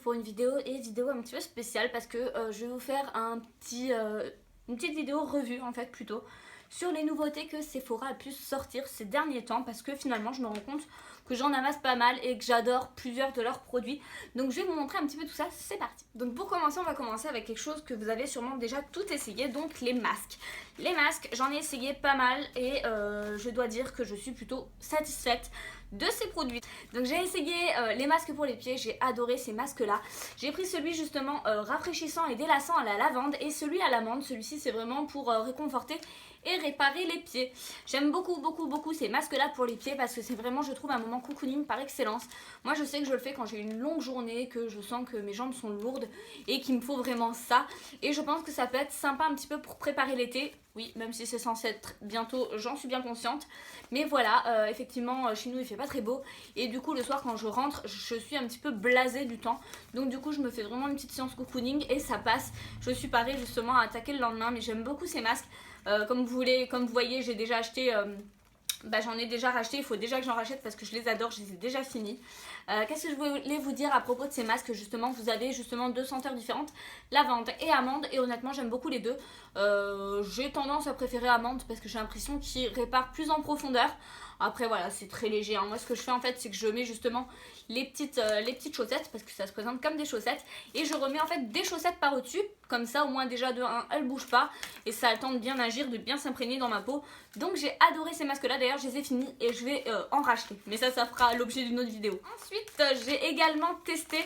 pour une vidéo un petit peu spéciale parce que je vais vous faire une petite vidéo revue en fait plutôt sur les nouveautés que Sephora a pu sortir ces derniers temps parce que finalement je me rends compte que j'en amasse pas mal et que j'adore plusieurs de leurs produits. Donc je vais vous montrer un petit peu tout ça, c'est parti. Donc pour commencer, on va commencer avec quelque chose que vous avez sûrement déjà tout essayé, donc les masques. Les masques, j'en ai essayé pas mal et je dois dire que je suis plutôt satisfaite de ces produits. Donc j'ai essayé les masques pour les pieds, j'ai adoré ces masques là. J'ai pris celui justement rafraîchissant et délassant à la lavande et celui à l'amande. Celui-ci c'est vraiment pour réconforter et réparer les pieds. J'aime beaucoup ces masques là pour les pieds parce que c'est vraiment, je trouve, un moment cocooning par excellence. Moi je sais que je le fais quand j'ai une longue journée, que je sens que mes jambes sont lourdes et qu'il me faut vraiment ça. Et je pense que ça peut être sympa un petit peu pour préparer l'été. Oui, même si c'est censé être bientôt, j'en suis bien consciente. Mais voilà, effectivement, chez nous il fait pas très beau. Et du coup, le soir quand je rentre, je suis un petit peu blasée du temps. Donc du coup, je me fais vraiment une petite séance cocooning et ça passe. Je suis parée justement à attaquer le lendemain. Mais j'aime beaucoup ces masques. Comme vous voyez, j'ai déjà acheté... j'en ai déjà racheté, il faut déjà que j'en rachète parce que je les adore, je les ai déjà finis. Qu'est-ce que je voulais vous dire à propos de ces masques justement? Vous avez justement deux senteurs différentes, lavande et amande, et honnêtement j'aime beaucoup les deux. J'ai tendance à préférer amande parce que j'ai l'impression qu'il répare plus en profondeur. Après voilà, c'est très léger, hein. Moi ce que je fais en fait, c'est que je mets justement les petites chaussettes parce que ça se présente comme des chaussettes, et je remets en fait des chaussettes par au-dessus, comme ça au moins déjà de 1 elles bougent pas et ça a le temps de bien agir, de bien s'imprégner dans ma peau. Donc j'ai adoré ces masques là, d'ailleurs je les ai finis et je vais en racheter, mais ça fera l'objet d'une autre vidéo. Ensuite j'ai également testé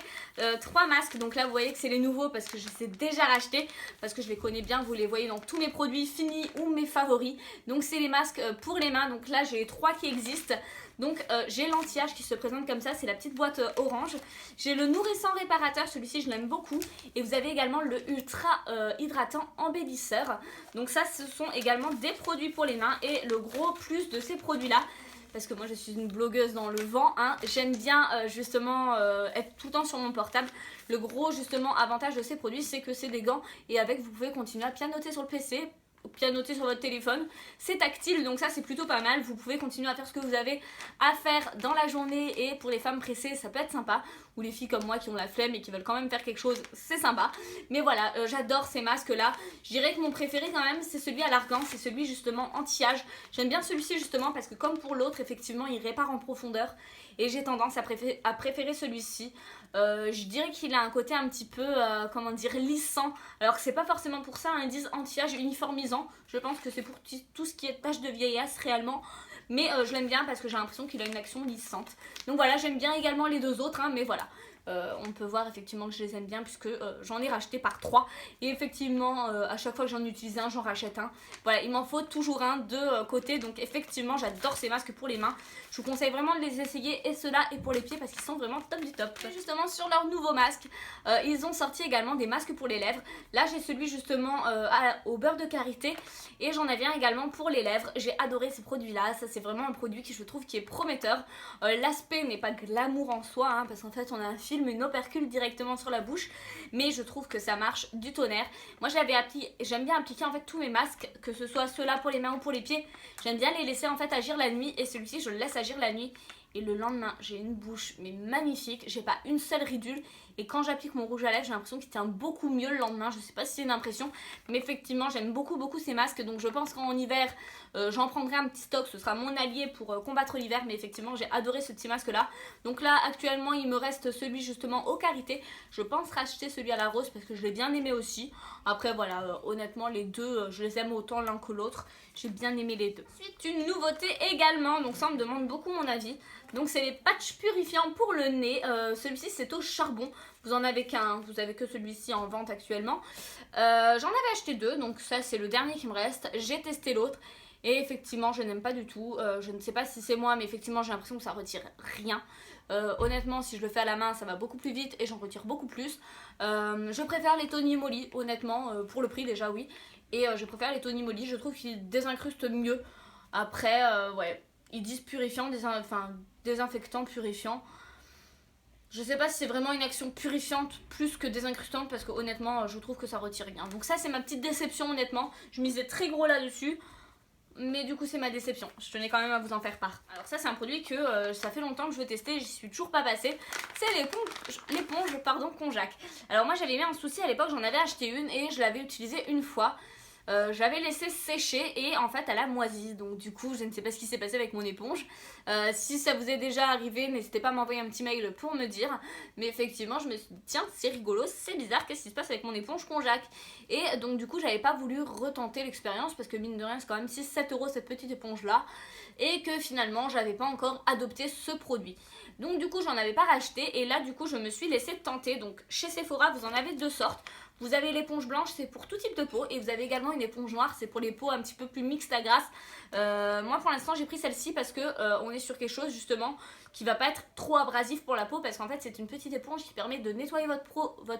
3 masques, donc là vous voyez que c'est les nouveaux parce que je les ai déjà rachetés, parce que je les connais bien, vous les voyez dans tous mes produits finis ou mes favoris. Donc c'est les masques pour les mains, donc là j'ai 3 qui existent. Donc j'ai l'anti-âge qui se présente comme ça, c'est la petite boîte orange. J'ai le nourrissant réparateur, celui-ci je l'aime beaucoup. Et vous avez également le ultra hydratant embellisseur. Donc ça ce sont également des produits pour les mains. Et le gros plus de ces produits-là, parce que moi je suis une blogueuse dans le vent, hein, j'aime bien justement être tout le temps sur mon portable. Le gros justement avantage de ces produits, c'est que c'est des gants et avec vous pouvez continuer à pianoter sur le PC, pianoter sur votre téléphone, c'est tactile, donc ça c'est plutôt pas mal. Vous pouvez continuer à faire ce que vous avez à faire dans la journée, et pour les femmes pressées ça peut être sympa, ou les filles comme moi qui ont la flemme et qui veulent quand même faire quelque chose, c'est sympa. Mais voilà, j'adore ces masques là. Je dirais que mon préféré quand même c'est celui à l'argan, c'est celui justement anti-âge. J'aime bien celui-ci justement parce que comme pour l'autre, effectivement il répare en profondeur et j'ai tendance à préférer celui-ci. Je dirais qu'il a un côté un petit peu, comment dire, lissant. Alors que c'est pas forcément pour ça, hein, ils disent anti-âge uniformisant. Je pense que c'est pour tout ce qui est tache de vieillesse réellement. Mais je l'aime bien parce que j'ai l'impression qu'il a une action lissante. Donc voilà, j'aime bien également les deux autres, hein, mais voilà. On peut voir effectivement que je les aime bien puisque j'en ai racheté par 3. Et effectivement, à chaque fois que j'en utilise un, j'en rachète un. Voilà, il m'en faut toujours un de côté. Donc effectivement, j'adore ces masques pour les mains. Je vous conseille vraiment de les essayer, et ceux-là et pour les pieds, parce qu'ils sont vraiment top du top. Et justement sur leur nouveau masque, ils ont sorti également des masques pour les lèvres. Là j'ai celui justement au beurre de karité, et j'en avais un également pour les lèvres. J'ai adoré ces produits là, ça c'est vraiment un produit qui je trouve qui est prometteur. L'aspect n'est pas glamour en soi, hein, parce qu'en fait on a un film, une opercule directement sur la bouche, mais je trouve que ça marche du tonnerre. Moi j'aime bien appliquer en fait tous mes masques, que ce soit ceux-là pour les mains ou pour les pieds. J'aime bien les laisser en fait agir la nuit, et celui-ci je le laisse agir la nuit. Et le lendemain, j'ai une bouche mais magnifique, j'ai pas une seule ridule. Et quand j'applique mon rouge à lèvres, j'ai l'impression qu'il tient beaucoup mieux le lendemain. Je sais pas si c'est une impression, mais effectivement, j'aime beaucoup ces masques. Donc je pense qu'en hiver, j'en prendrai un petit stock. Ce sera mon allié pour combattre l'hiver. Mais effectivement, j'ai adoré ce petit masque-là. Donc là, actuellement, il me reste celui justement au karité. Je pense racheter celui à la rose parce que je l'ai bien aimé aussi. Après, voilà, honnêtement, les deux, je les aime autant l'un que l'autre. J'ai bien aimé les deux. Ensuite, une nouveauté également. Donc ça me demande beaucoup mon avis. Donc c'est les patchs purifiants pour le nez. Celui-ci c'est au charbon. Vous en avez qu'un, vous avez que celui-ci en vente actuellement. J'en avais acheté 2, donc ça c'est le dernier qui me reste. J'ai testé l'autre et effectivement je n'aime pas du tout. Je ne sais pas si c'est moi, mais effectivement j'ai l'impression que ça retire rien. Honnêtement, si je le fais à la main ça va beaucoup plus vite et j'en retire beaucoup plus. Je préfère les Tony Moly, honnêtement, pour le prix déjà, oui. Et je préfère les Tony Moly, je trouve qu'ils désincrustent mieux. Après, ouais, ils disent purifiant, désinfectant, purifiant. Je sais pas si c'est vraiment une action purifiante plus que désincrustante, parce que honnêtement je trouve que ça retire rien. Donc ça c'est ma petite déception honnêtement. Je misais très gros là-dessus. mais du coup c'est ma déception. Je tenais quand même à vous en faire part. Alors ça c'est un produit que ça fait longtemps que je veux tester et j'y suis toujours pas passée. C'est l'éponge Konjac. Alors moi j'avais eu un souci à l'époque, j'en avais acheté une et je l'avais utilisée une fois. Je l'avais laissée sécher et en fait elle a moisi, donc du coup je ne sais pas ce qui s'est passé avec mon éponge. Si ça vous est déjà arrivé, n'hésitez pas à m'envoyer un petit mail pour me dire. Mais effectivement je me suis dit tiens c'est rigolo, c'est bizarre, qu'est-ce qui se passe avec mon éponge Konjac. Et donc du coup j'avais pas voulu retenter l'expérience parce que mine de rien c'est quand même 6-7 € cette petite éponge là. Et que finalement j'avais pas encore adopté ce produit. Donc du coup j'en avais pas racheté et là du coup je me suis laissée tenter. Donc chez Sephora vous en avez deux sortes. Vous avez l'éponge blanche, c'est pour tout type de peau. Et vous avez également une éponge noire, c'est pour les peaux un petit peu plus mixtes à grasse. Moi pour l'instant j'ai pris celle-ci parce que on est sur quelque chose justement qui va pas être trop abrasif pour la peau. Parce qu'en fait c'est une petite éponge qui permet de nettoyer votre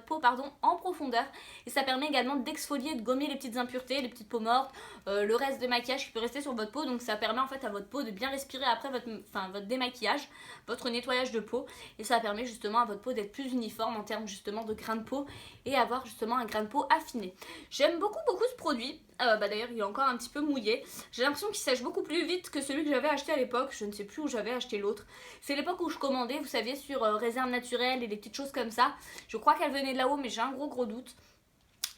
peau en profondeur. Et ça permet également d'exfolier, de gommer les petites impuretés, les petites peaux mortes, le reste de maquillage qui peut rester sur votre peau. Donc ça permet en fait à votre peau de bien respirer après votre démaquillage, votre nettoyage de peau. Et ça permet justement à votre peau d'être plus uniforme en termes justement de grain de peau et avoir justement un grain de peau affiné. J'aime beaucoup ce produit. D'ailleurs il est encore un petit peu mouillé. J'ai l'impression qu'il sèche beaucoup plus vite que celui que j'avais acheté à l'époque. Je ne sais plus où j'avais acheté l'autre. C'est l'époque où je commandais, vous saviez, sur Réserve Naturelle et des petites choses comme ça. Je crois qu'elle venait de là-haut mais j'ai un gros doute.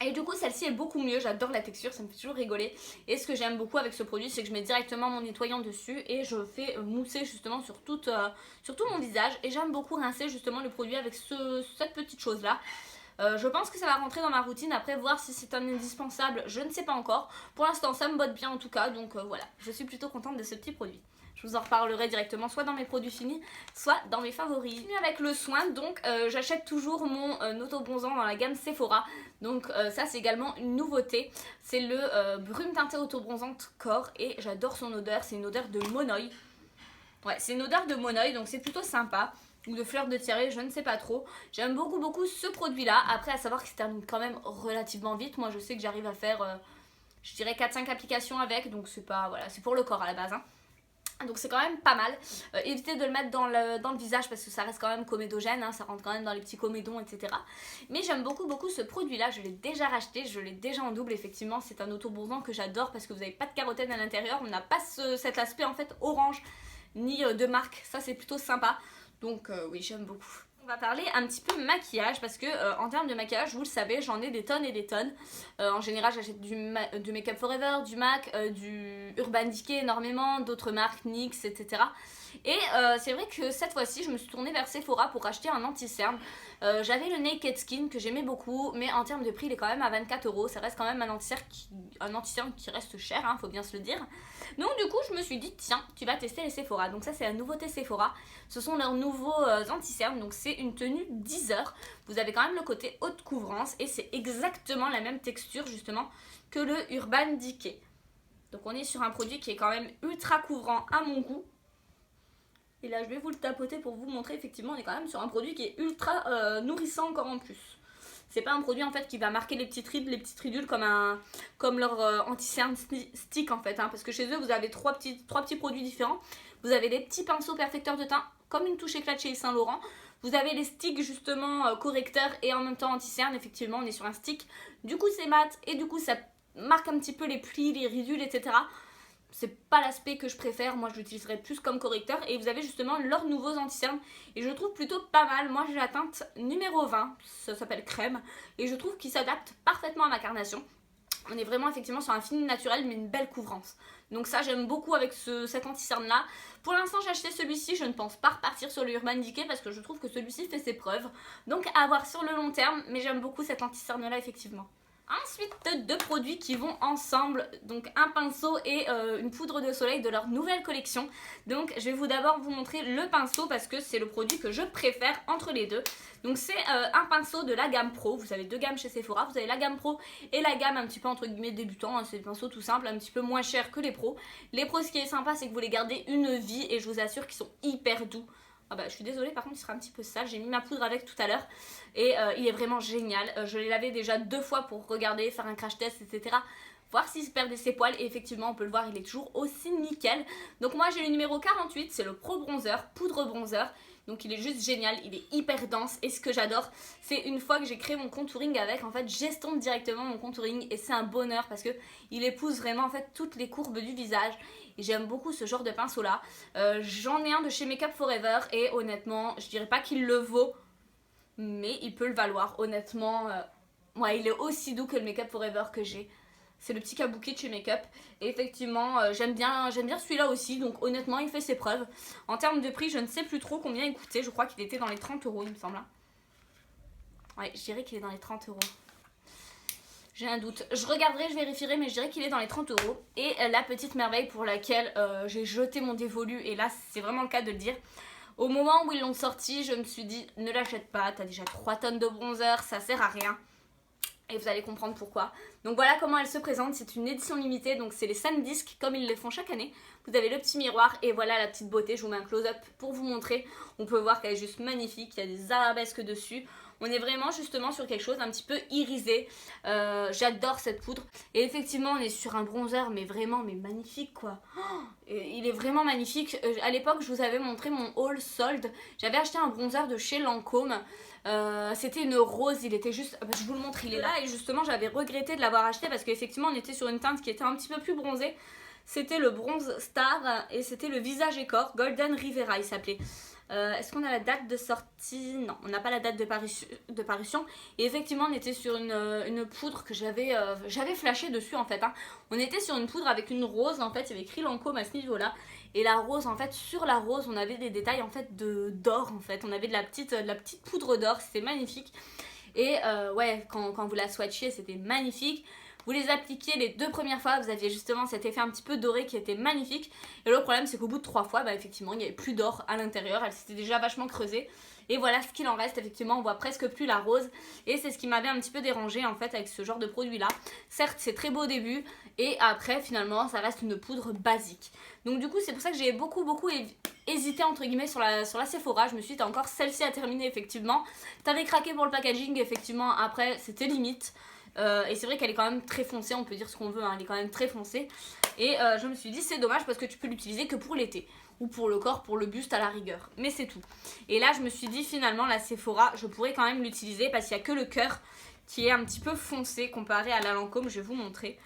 Et du coup celle-ci est beaucoup mieux, j'adore la texture, ça me fait toujours rigoler. Et ce que j'aime beaucoup avec ce produit, c'est que je mets directement mon nettoyant dessus et je fais mousser justement sur tout mon visage. Et j'aime beaucoup rincer justement le produit avec cette petite chose là. Je pense que ça va rentrer dans ma routine, après voir si c'est un indispensable, je ne sais pas encore. Pour l'instant ça me botte bien en tout cas, donc voilà, je suis plutôt contente de ce petit produit. Je vous en reparlerai directement soit dans mes produits finis, soit dans mes favoris. Fini avec le soin, donc j'achète toujours mon auto-bronzant dans la gamme Sephora. Donc ça c'est également une nouveauté. C'est le brume teinté auto-bronzante corps et j'adore son odeur. C'est une odeur de monoï. Ouais, c'est une odeur de monoï, donc c'est plutôt sympa. Ou de fleurs de tiare, je ne sais pas trop. J'aime beaucoup ce produit là. Après à savoir qu'il se termine quand même relativement vite. Moi je sais que j'arrive à faire je dirais 4-5 applications avec. Donc c'est pas, voilà, c'est pour le corps à la base hein. Donc c'est quand même pas mal. Évitez de le mettre dans le visage parce que ça reste quand même comédogène hein, ça rentre quand même dans les petits comédons etc. Mais j'aime beaucoup ce produit là, je l'ai déjà racheté, je l'ai déjà en double. Effectivement c'est un auto-bronzant que j'adore parce que vous n'avez pas de carotène à l'intérieur. On n'a pas cet aspect en fait orange ni de marque, ça c'est plutôt sympa. Donc oui j'aime beaucoup. On va parler un petit peu maquillage parce que en termes de maquillage, vous le savez, j'en ai des tonnes et des tonnes. En général, j'achète du Make Up Forever, du MAC, du Urban Decay énormément, d'autres marques, NYX, etc. Et c'est vrai que cette fois-ci, je me suis tournée vers Sephora pour acheter un anti-cerne. J'avais le Naked Skin que j'aimais beaucoup, mais en termes de prix, il est quand même à 24 €. Ça reste quand même un anti-cerne qui reste cher, hein, faut bien se le dire. Donc du coup, je me suis dit, tiens, tu vas tester les Sephora. Donc ça, c'est la nouveauté Sephora. Ce sont leurs nouveaux anti-cernes, donc c'est une tenue 10 heures. Vous avez quand même le côté haute couvrance et c'est exactement la même texture justement que le Urban Decay. Donc on est sur un produit qui est quand même ultra couvrant à mon goût. Et là je vais vous le tapoter pour vous montrer, effectivement on est quand même sur un produit qui est ultra nourrissant encore en plus. C'est pas un produit en fait qui va marquer les petites rides, les petites ridules comme leur anti-cerne stick en fait hein, parce que chez eux vous avez trois petits produits différents. Vous avez les petits pinceaux perfecteurs de teint comme une touche éclat chez Yves Saint Laurent. Vous avez les sticks justement correcteurs et en même temps anti-cerne. Effectivement on est sur un stick, du coup c'est mat et du coup ça marque un petit peu les plis, les ridules etc. C'est pas l'aspect que je préfère, moi je l'utiliserais plus comme correcteur. Et vous avez justement leurs nouveaux anti-cernes et je trouve plutôt pas mal. Moi j'ai la teinte numéro 20, ça s'appelle crème, et je trouve qu'il s'adapte parfaitement à ma carnation. On est vraiment effectivement sur un fini naturel mais une belle couvrance. Donc ça j'aime beaucoup avec cet anti-cerne là. Pour l'instant j'ai acheté celui-ci, je ne pense pas repartir sur le Urban Decay parce que je trouve que celui-ci fait ses preuves. Donc à voir sur le long terme, mais j'aime beaucoup cet anti-cerne là effectivement. Ensuite, deux produits qui vont ensemble, donc un pinceau et une poudre de soleil de leur nouvelle collection. Donc je vais d'abord vous montrer le pinceau parce que c'est le produit que je préfère entre les deux. Donc c'est un pinceau de la gamme Pro, vous avez deux gammes chez Sephora, vous avez la gamme Pro et la gamme un petit peu entre guillemets débutant, hein. C'est des pinceaux tout simples, un petit peu moins chers que les Pros. Les Pros, ce qui est sympa c'est que vous les gardez une vie et je vous assure qu'ils sont hyper doux. Ah bah je suis désolée, par contre il sera un petit peu sale, j'ai mis ma poudre avec tout à l'heure et il est vraiment génial. Je l'ai lavé déjà 2 fois pour regarder, faire un crash test etc. Voir s'il se perdait ses poils et effectivement on peut le voir, il est toujours aussi nickel. Donc moi j'ai le numéro 48, c'est le Pro Bronzer, poudre bronzer, Donc il est juste génial, il est hyper dense et ce que j'adore c'est une fois que j'ai créé mon contouring avec, en fait j'estompe directement mon contouring et c'est un bonheur parce que il épouse vraiment en fait toutes les courbes du visage et j'aime beaucoup ce genre de pinceau là. J'en ai un de chez Make Up Forever et honnêtement je dirais pas qu'il le vaut mais il peut le valoir honnêtement. Ouais, il est aussi doux que le Make Up Forever que j'ai. C'est le petit kabuki de chez Make Up. Et effectivement, j'aime bien celui-là aussi. Donc honnêtement, il fait ses preuves. En termes de prix, je ne sais plus trop combien il coûtait. Je crois qu'il était dans les 30 euros, il me semble. Ouais, je dirais qu'il est dans les 30 euros. J'ai un doute. Je regarderai, je vérifierai, mais je dirais qu'il est dans les 30 euros. Et la petite merveille pour laquelle j'ai jeté mon dévolu, et là, c'est vraiment le cas de le dire. Au moment où ils l'ont sorti, je me suis dit, ne l'achète pas. T'as déjà 3 tonnes de bronzer, ça sert à rien. Et vous allez comprendre pourquoi. Donc voilà comment elle se présente, c'est une édition limitée, donc c'est les SanDisk comme ils les font chaque année. Vous avez le petit miroir et voilà la petite beauté, je vous mets un close-up pour vous montrer. On peut voir qu'elle est juste magnifique, il y a des arabesques dessus. On est vraiment justement sur quelque chose un petit peu irisé. J'adore cette poudre. Et effectivement on est sur un bronzer mais vraiment magnifique quoi. Il est vraiment magnifique. À l'époque je vous avais montré mon haul solde. J'avais acheté un bronzer de chez Lancôme. C'était une rose, il était juste, je vous le montre, il est là et justement j'avais regretté de l'avoir acheté parce qu'effectivement on était sur une teinte qui était un petit peu plus bronzée. C'était le Bronze Star et c'était le Visage et Corps Golden Rivera il s'appelait. Est-ce qu'on a la date de sortie? Non, on n'a pas la date de parution. Et effectivement, on était sur une poudre que j'avais flashé dessus en fait. Hein. On était sur une poudre avec une rose en fait. Il y avait écrit Lancôme à ce niveau-là. Et la rose en fait, sur la rose, on avait des détails en fait d'or en fait. On avait de la petite poudre d'or. C'était magnifique. Et ouais, quand vous la swatchiez, c'était magnifique. Vous les appliquiez les 2 premières fois, vous aviez justement cet effet un petit peu doré qui était magnifique. Et le problème c'est qu'au bout de 3 fois, bah, effectivement il n'y avait plus d'or à l'intérieur, elle s'était déjà vachement creusée. Et voilà ce qu'il en reste, effectivement on voit presque plus la rose. Et c'est ce qui m'avait un petit peu dérangé en fait avec ce genre de produit là. Certes c'est très beau au début et après finalement ça reste une poudre basique. Donc du coup c'est pour ça que j'ai beaucoup hésité entre guillemets sur la Sephora. Je me suis dit t'as encore celle-ci à terminer effectivement. T'avais craqué pour le packaging effectivement, après c'était limite. Et c'est vrai qu'elle est quand même très foncée, on peut dire ce qu'on veut, hein, elle est quand même très foncée. Et je me suis dit c'est dommage parce que tu peux l'utiliser que pour l'été. Ou pour le corps, pour le buste à la rigueur. Mais c'est tout. Et là je me suis dit finalement la Sephora, je pourrais quand même l'utiliser parce qu'il n'y a que le cœur qui est un petit peu foncé comparé à la Lancôme, je vais vous montrer.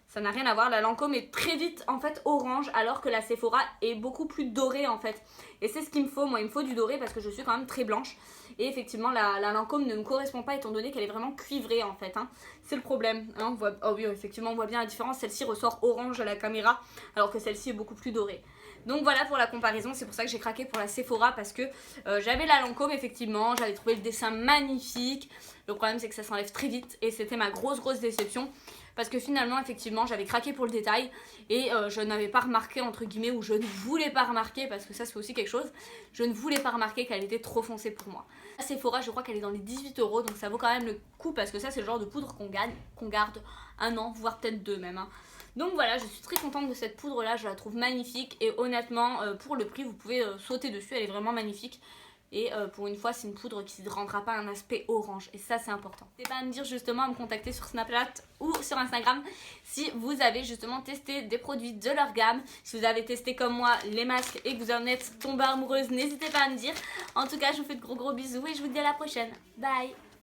Ça n'a rien à voir, la Lancôme est très vite en fait orange alors que la Sephora est beaucoup plus dorée en fait. Et c'est ce qu'il me faut, moi il me faut du doré parce que je suis quand même très blanche. Et effectivement la Lancôme ne me correspond pas étant donné qu'elle est vraiment cuivrée en fait. Hein. C'est le problème. Hein. On voit... Oh oui effectivement on voit bien la différence, celle-ci ressort orange à la caméra alors que celle-ci est beaucoup plus dorée. Donc voilà pour la comparaison, c'est pour ça que j'ai craqué pour la Sephora parce que j'avais la Lancôme effectivement, j'avais trouvé le dessin magnifique. Le problème c'est que ça s'enlève très vite et c'était ma grosse déception. Parce que finalement, effectivement, j'avais craqué pour le détail et je n'avais pas remarqué, entre guillemets, ou je ne voulais pas remarquer, parce que ça c'est aussi quelque chose, je ne voulais pas remarquer qu'elle était trop foncée pour moi. La Sephora, je crois qu'elle est dans les 18 €, donc ça vaut quand même le coup, parce que ça c'est le genre de poudre qu'on garde 1 an, voire peut-être 2 même. Hein. Donc voilà, je suis très contente de cette poudre là, je la trouve magnifique et honnêtement, pour le prix, vous pouvez sauter dessus, elle est vraiment magnifique. Et pour une fois c'est une poudre qui ne rendra pas un aspect orange et ça c'est important. N'hésitez pas à me dire justement, à me contacter sur Snapchat ou sur Instagram si vous avez justement testé des produits de leur gamme. Si vous avez testé comme moi les masques et que vous en êtes tombée amoureuse, n'hésitez pas à me dire. En tout cas je vous fais de gros bisous et je vous dis à la prochaine. Bye.